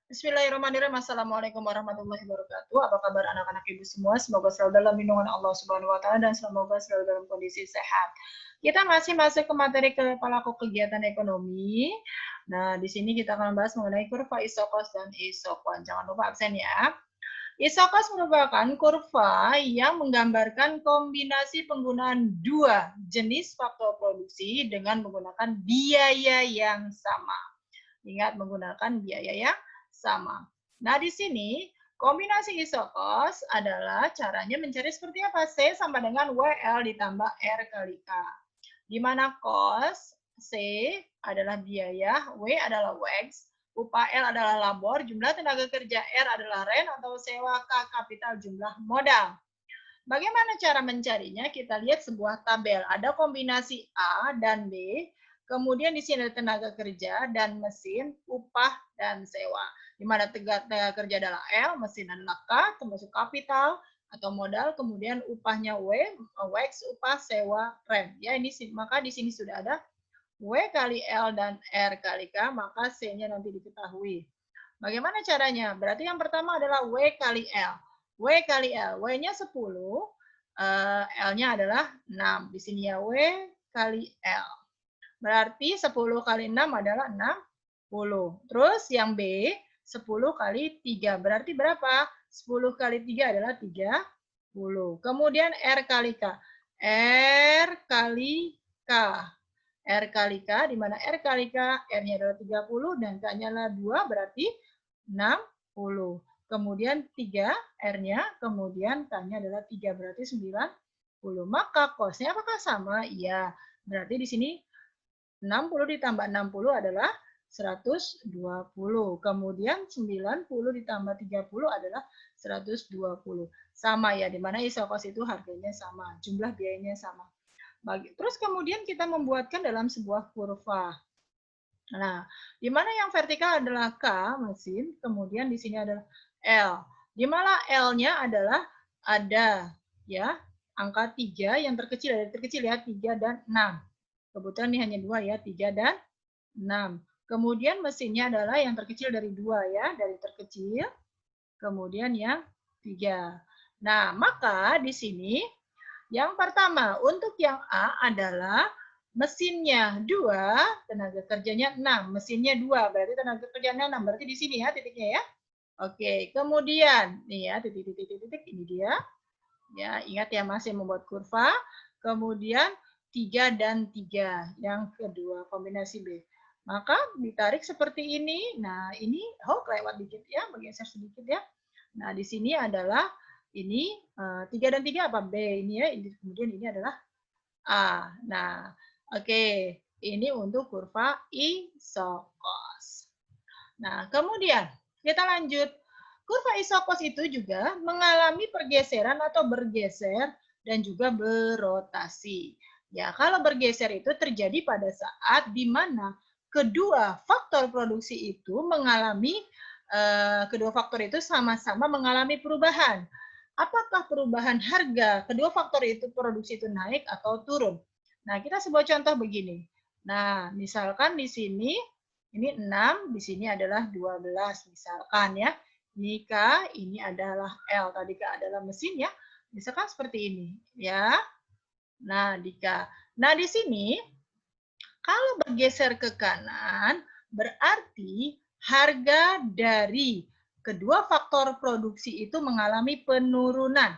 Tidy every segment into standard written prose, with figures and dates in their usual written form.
Bismillahirrahmanirrahim. Assalamualaikum warahmatullahi wabarakatuh. Apa kabar anak-anak ibu semua? Semoga selalu dalam lindungan Allah Subhanahu wa taala dan semoga selalu dalam kondisi sehat. Kita masih masuk ke materi pelaku kegiatan ekonomi. Nah, di sini kita akan membahas mengenai kurva isokos dan isokwan. Jangan lupa absen ya. Isokos merupakan kurva yang menggambarkan kombinasi penggunaan dua jenis faktor produksi dengan menggunakan biaya yang sama. Ingat, menggunakan biaya yang sama. Nah, di sini kombinasi isokos adalah caranya mencari seperti apa? C sama dengan WL ditambah R kali K. Di mana cos, C adalah biaya, W adalah wax, upah L adalah labor, jumlah tenaga kerja R adalah rent atau sewa, K kapital jumlah modal. Bagaimana cara mencarinya? Kita lihat sebuah tabel. Ada kombinasi A dan B, kemudian di sini ada tenaga kerja dan mesin, upah dan sewa. Di mana tenaga kerja adalah L, mesin adalah K, termasuk kapital atau modal, kemudian upahnya W, wax, upah, sewa, rent. Ya, ini maka di sini sudah ada W kali L dan R kali K, maka C-nya nanti diketahui. Bagaimana caranya? Berarti yang pertama adalah W kali L. W kali L. W-nya 10, L-nya adalah 6. Di sini ya W kali L. Berarti 10 kali 6 adalah 60. Terus yang B, 10 kali 3. Berarti berapa? 10 kali 3 adalah 30. Kemudian R kali K. R kali K. R kali K, di mana R kali K, R-nya adalah 30 dan K-nya adalah 2, berarti 60. Kemudian 3 R-nya, kemudian K-nya adalah 3, berarti 90. Maka cos-nya apakah sama? Iya. Berarti di sini 60 ditambah 60 adalah 120. Kemudian 90 ditambah 30 adalah 120. Sama ya, di mana isokos itu harganya sama, jumlah biayanya sama. Terus kemudian kita membuatkan dalam sebuah kurva. Nah, di mana yang vertikal adalah K, mesin, kemudian di sini adalah L. Di mana L-nya adalah ada ya angka 3 yang terkecil, dari terkecil ya, 3 dan 6. Kebetulan ini hanya 2 ya, 3 dan 6. Kemudian mesinnya adalah yang terkecil dari 2 ya, dari terkecil. Kemudian yang 3. Nah, maka di sini yang pertama, untuk yang A adalah mesinnya 2, tenaga kerjanya 6. Mesinnya 2, berarti tenaga kerjanya 6. Berarti di sini ya titiknya ya. Oke, kemudian nih ya titik-titik ini dia. Ya, ingat ya masih membuat kurva. Kemudian 3 dan 3. Yang kedua kombinasi B. Maka ditarik seperti ini. Nah, ini lewat dikit ya, bergeser sedikit ya. Nah, di sini adalah ini 3 dan 3 apa? B ini ya. Kemudian ini adalah A. Nah, oke. Ini untuk kurva isokos. Nah, kemudian kita lanjut. Kurva isokos itu juga mengalami pergeseran atau bergeser dan juga berotasi. Ya, kalau bergeser itu terjadi pada saat di mana kedua faktor produksi itu mengalami kedua faktor itu sama-sama mengalami perubahan. Apakah perubahan harga kedua faktor itu produksi itu naik atau turun? Nah, kita sebuah contoh begini. Nah, misalkan di sini ini 6, di sini adalah 12 misalkan ya. Ini K, ini adalah L. Tadi K adalah mesin ya. Misalkan seperti ini ya. Nah, di K. Nah, di sini kalau bergeser ke kanan berarti harga dari kedua faktor produksi itu mengalami penurunan.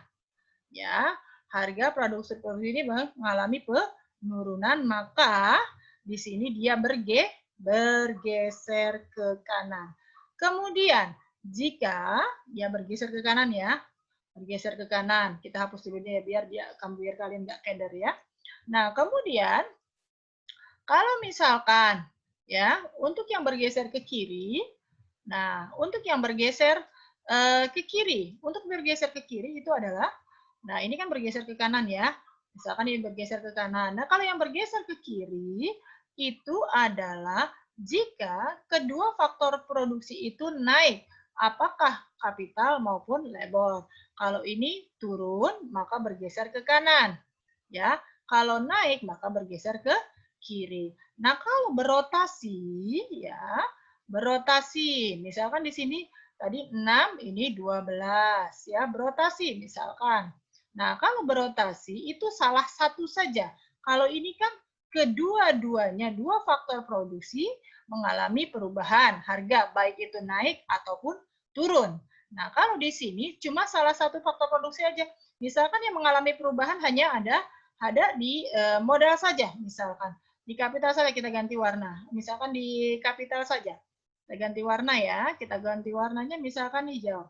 Ya, harga produksi ini mengalami penurunan, maka di sini dia bergeser ke kanan. Kemudian jika dia bergeser ke kanan ya, bergeser ke kanan, kita hapus dulu ya biar kalian nggak keder ya. Nah, kemudian kalau misalkan ya untuk yang bergeser ke kiri, nah untuk yang bergeser ke kiri, untuk bergeser ke kiri itu adalah, nah ini kan bergeser ke kanan ya, misalkan ini bergeser ke kanan. Nah kalau yang bergeser ke kiri itu adalah jika kedua faktor produksi itu naik, apakah kapital maupun labor. Kalau ini turun maka bergeser ke kanan, ya. Kalau naik maka bergeser ke kiri. Nah, kalau berotasi ya, berotasi. Misalkan di sini tadi 6, ini 12 ya, berotasi misalkan. Nah, kalau berotasi itu salah satu saja. Kalau ini kan kedua-duanya, dua faktor produksi mengalami perubahan harga, baik itu naik ataupun turun. Nah, kalau di sini cuma salah satu faktor produksi aja. Misalkan yang mengalami perubahan hanya ada di modal saja, misalkan. Di kapital saja kita ganti warna. Misalkan di kapital saja. Kita ganti warna ya. Kita ganti warnanya misalkan hijau.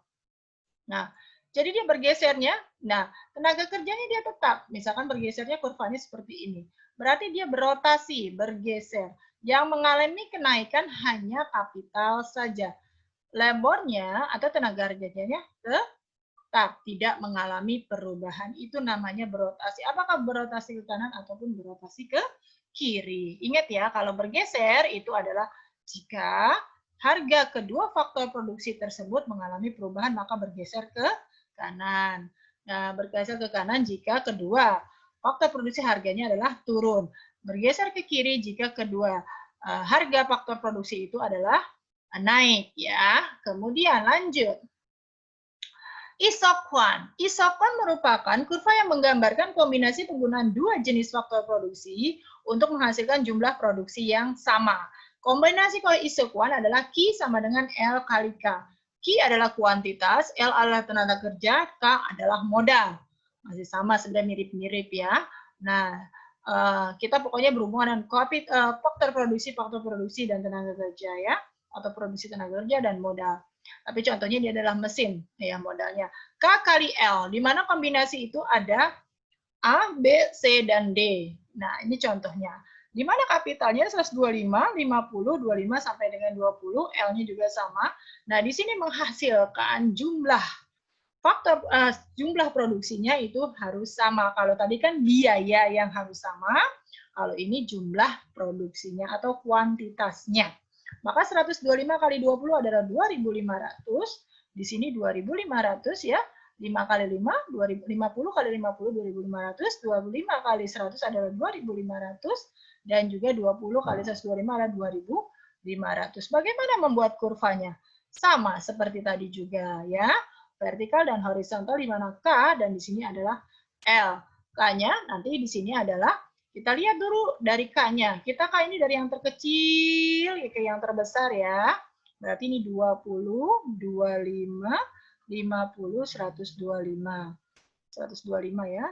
Nah, jadi dia bergesernya. Nah, tenaga kerjanya dia tetap. Misalkan bergesernya kurvanya seperti ini. Berarti dia berotasi, bergeser. Yang mengalami kenaikan hanya kapital saja. Labornya atau tenaga kerjanya tetap tidak mengalami perubahan. Itu namanya berotasi. Apakah berotasi ke kanan ataupun berotasi ke kiri? Ingat ya, kalau bergeser itu adalah jika harga kedua faktor produksi tersebut mengalami perubahan, maka bergeser ke kanan. Nah, bergeser ke kanan jika kedua faktor produksi harganya adalah turun. Bergeser ke kiri jika kedua harga faktor produksi itu adalah naik ya. Kemudian lanjut. Isokwan. Isokwan merupakan kurva yang menggambarkan kombinasi penggunaan dua jenis faktor produksi untuk menghasilkan jumlah produksi yang sama. Kombinasi kalau isokwan adalah Q sama dengan L kali K. Q adalah kuantitas, L adalah tenaga kerja, K adalah modal. Masih sama, sebenarnya mirip-mirip ya. Nah, kita pokoknya berhubungan dengan faktor produksi, dan tenaga kerja ya. Atau produksi tenaga kerja dan modal. Tapi contohnya dia adalah mesin ya modalnya. K kali L, di mana kombinasi itu ada A, B, C, dan D. Nah, ini contohnya. Di mana kapitalnya 125, 50, 25 sampai dengan 20, L-nya juga sama. Nah, di sini menghasilkan jumlah faktor jumlah produksinya itu harus sama. Kalau tadi kan biaya yang harus sama, kalau ini jumlah produksinya atau kuantitasnya. Maka 125 kali 20 adalah 2.500. Di sini 2.500 ya. 5 kali 5, 50 kali 50, 2.500. 25 kali 100 adalah 2.500. Dan juga 20 kali 125 adalah 2.500. Bagaimana membuat kurvanya? Sama seperti tadi juga ya. Vertikal dan horizontal, di mana K dan di sini adalah L. K-nya nanti di sini adalah, kita lihat dulu dari K-nya. Kita K ini dari yang terkecil ke yang terbesar ya. Berarti ini 20, 25, 50, 125. 125 ya.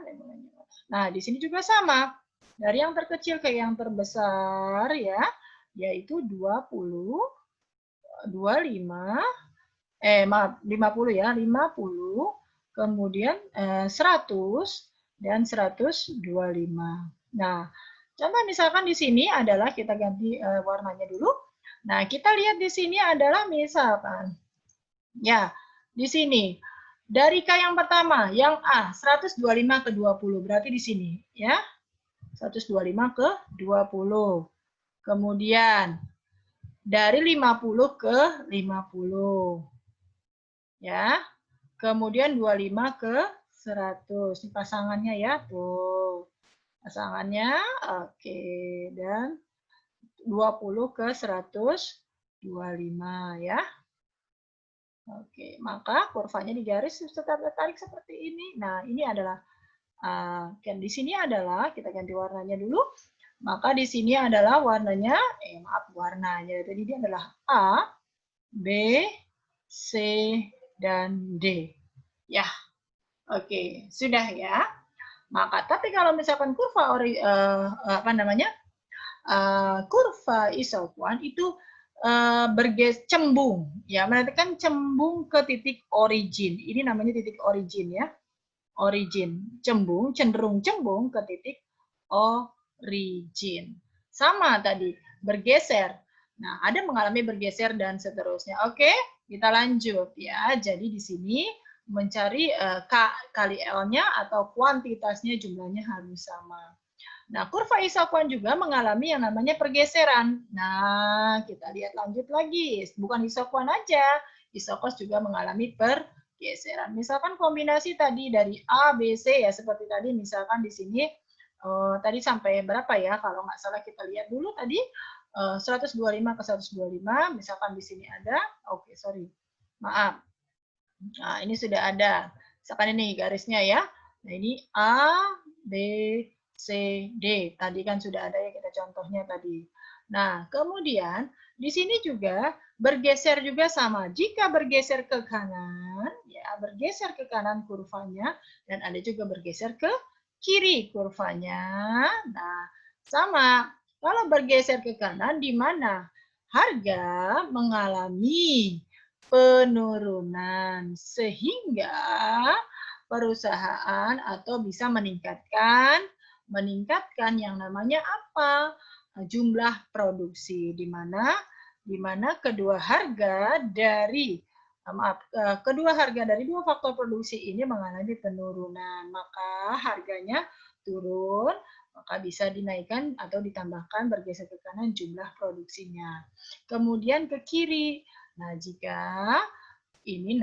Nah, di sini juga sama. Dari yang terkecil ke yang terbesar ya, yaitu 20, 25, maaf 50 ya, 50, kemudian 100 dan 125. Nah, contoh misalkan di sini adalah kita ganti warnanya dulu. Nah, kita lihat di sini adalah misalkan ya, di sini dari K yang pertama, yang A 125 ke 20, berarti di sini ya. 125 ke 20. Kemudian dari 50 ke 50. Ya. Kemudian 25 ke 100. Ini pasangannya ya, tuh. Pasangannya oke, dan 20 ke 125 ya. Oke, maka kurvanya di garis tertarik seperti ini. Nah, ini adalah di sini adalah kita ganti warnanya dulu. Maka di sini adalah warnanya, warnanya. Jadi dia adalah A, B, C, dan D. Ya, oke, sudah ya. Maka tapi kalau misalkan kurva kurva isoquant itu cembung, ya, menandakan cembung ke titik origin. Ini namanya titik origin ya, origin, cembung, cenderung cembung ke titik origin. Sama tadi, bergeser. Nah, ada mengalami bergeser dan seterusnya. Oke, kita lanjut ya. Jadi di sini mencari K kali L-nya atau kuantitasnya jumlahnya harus sama. Nah, kurva isoquant juga mengalami yang namanya pergeseran. Nah, kita lihat lanjut lagi. Bukan isoquant aja, isokos juga mengalami pergeseran. Misalkan kombinasi tadi dari A, B, C ya, seperti tadi misalkan di sini tadi sampai berapa ya? Kalau nggak salah kita lihat dulu tadi 125 ke 125, misalkan di sini ada, oke, sorry, maaf. Nah, ini sudah ada. Misalkan ini garisnya ya. Nah, ini A, B, C, D. Tadi kan sudah ada ya kita contohnya tadi. Nah, kemudian di sini juga bergeser juga sama. Jika bergeser ke kanan, ya bergeser ke kanan kurvanya, dan ada juga bergeser ke kiri kurvanya. Nah, sama. Kalau bergeser ke kanan, di mana harga mengalami penurunan sehingga perusahaan atau bisa meningkatkan yang namanya apa? Jumlah produksi di mana kedua harga dari kedua harga dari dua faktor produksi ini mengalami penurunan, maka harganya turun, maka bisa dinaikkan atau ditambahkan bergeser ke kanan jumlah produksinya. Kemudian ke kiri, nah jika ini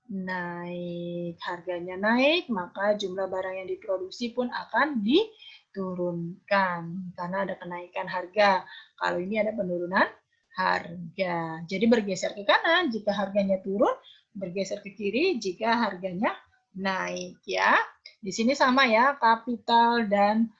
naik, harganya naik, maka jumlah barang yang diproduksi pun akan diturunkan karena ada kenaikan harga. Kalau ini ada penurunan harga. Jadi bergeser ke kanan jika harganya turun, bergeser ke kiri jika harganya naik ya. Di sini sama ya, kapital dan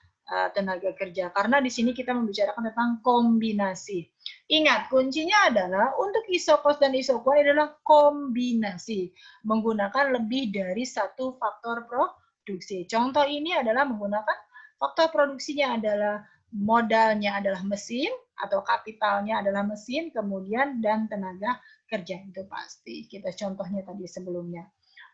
tenaga kerja. Karena di sini kita membicarakan tentang kombinasi. Ingat, kuncinya adalah untuk isokos dan isokuan adalah kombinasi. Menggunakan lebih dari satu faktor produksi. Contoh ini adalah menggunakan faktor produksinya adalah modalnya adalah mesin atau kapitalnya adalah mesin, kemudian dan tenaga kerja. Itu pasti. Kita contohnya tadi sebelumnya.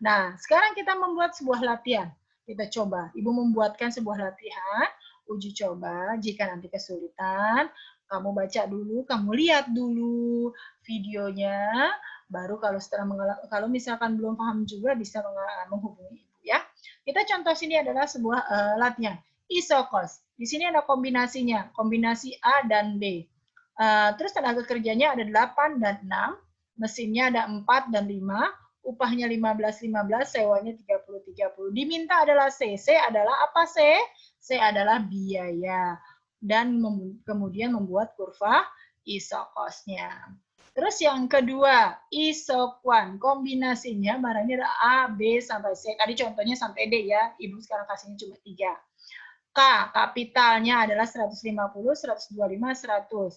Nah, sekarang kita membuat sebuah latihan. Kita coba. Ibu membuatkan sebuah latihan, uji coba. Jika nanti kesulitan, kamu baca dulu, kamu lihat dulu videonya, baru kalau misalkan belum paham juga bisa menghubungi ibu ya. Kita contoh sini adalah sebuah latihan isokos. Di sini ada kombinasinya, kombinasi A dan B. Terus tenaga kerjanya ada 8 dan 6, mesinnya ada 4 dan 5, upahnya 15-15, sewanya 30-30. Diminta adalah C. C adalah apa C? C adalah biaya. Dan kemudian membuat kurva isokosnya. Terus yang kedua, isokuan. Kombinasinya barangnya ada A, B, sampai C. Tadi contohnya sampai D ya. Ibu sekarang kasihnya cuma 3. K, kapitalnya adalah 150, 125, 100.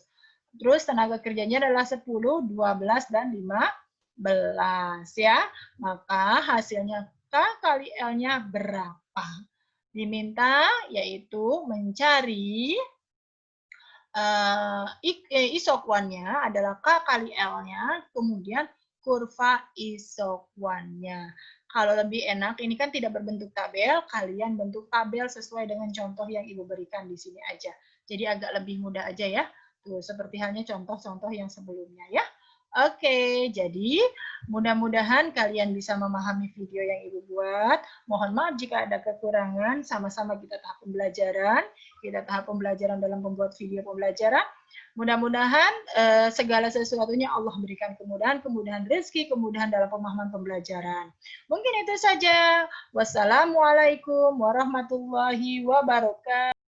Terus tenaga kerjanya adalah 10, 12, dan 15 ya. Maka hasilnya K kali L-nya berapa? Diminta yaitu mencari isokuannya adalah K kali L-nya, kemudian kurva isokuannya. Kalau lebih enak, ini kan tidak berbentuk tabel, kalian bentuk tabel sesuai dengan contoh yang Ibu berikan di sini aja. Jadi agak lebih mudah aja ya. Tuh, seperti halnya contoh-contoh yang sebelumnya ya. Oke, jadi mudah-mudahan kalian bisa memahami video yang Ibu buat. Mohon maaf jika ada kekurangan, sama-sama kita tahap pembelajaran. Kita tahap pembelajaran dalam membuat video pembelajaran. Mudah-mudahan segala sesuatunya Allah berikan kemudahan, kemudahan rezeki, kemudahan dalam pemahaman pembelajaran. Mungkin itu saja. Wassalamualaikum warahmatullahi wabarakatuh.